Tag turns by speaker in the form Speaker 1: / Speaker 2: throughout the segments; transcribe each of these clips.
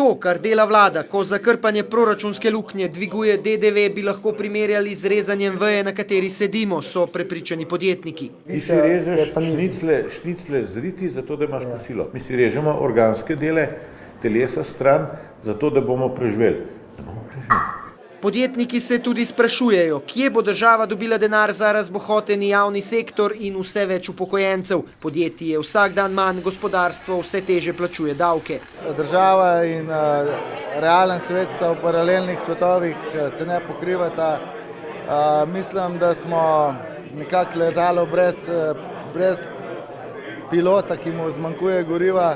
Speaker 1: To, kar dela vlada, ko za krpanje proračunske luknje dviguje DDV, bi lahko primerjali z rezanjem veje, na kateri sedimo, so prepričani podjetniki.
Speaker 2: Ti si režeš šnicle z riti, zato da imaš kosilo. Mi si režemo organske dele telesa stran, zato da bomo preživeli.
Speaker 1: Podjetniki se tudi sprašujejo, kje bo država dobila denar za razbohoteni javni sektor in vse več upokojencev. Podjetje je vsak dan manj, gospodarstvo vse teže plačuje davke.
Speaker 3: Država in realen svet sta v paralelnih svetovih, se ne pokrivata. Mislim, da smo nekako letalo brez pilota, ki mu zmanjkuje goriva.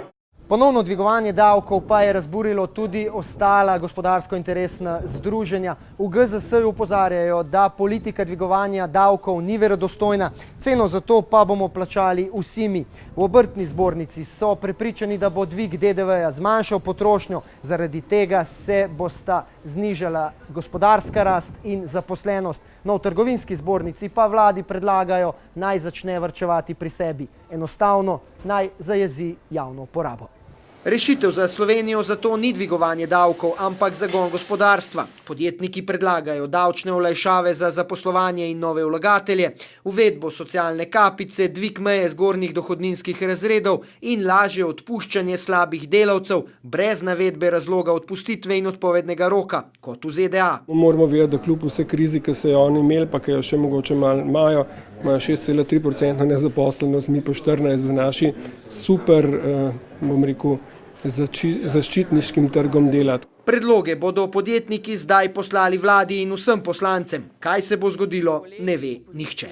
Speaker 3: Ponovno dvigovanje davkov pa je razburilo tudi ostala gospodarsko-interesna združenja. V GZS-ju opozarjajo, da politika dvigovanja davkov ni verodostojna, ceno za to pa bomo plačali vsi mi. V obrtni zbornici so prepričani, da bo dvig DDV-ja zmanjšal potrošnjo, zaradi tega se bosta znižala gospodarska rast in zaposlenost. No, v trgovinski zbornici pa vladi predlagajo, naj začne varčevati pri sebi. Enostavno naj zajezi javno porabo. Rešitev za Slovenijo zato ni dvigovanje davkov, ampak zagon gospodarstva. Podjetniki predlagajo davčne olajšave za zaposlovanje in nove vlagatelje, uvedbo socialne kapice, dvig meje zgornjih dohodninskih razredov in lažje odpuščanje slabih delavcev brez navedbe razloga odpustitve in odpovednega roka, kot v ZDA.
Speaker 4: Moramo vedeti, da kljub vse krizi, ki so jo oni imeli, pa ki jo še mogoče malo imajo 6,3% nezaposlenost, mi pa 14% za naši super, bom rekel, zaščitniškim trgom dela.
Speaker 1: Predloge bodo podjetniki zdaj poslali vladi in vsem poslancem. Kaj se bo zgodilo, ne ve nihče.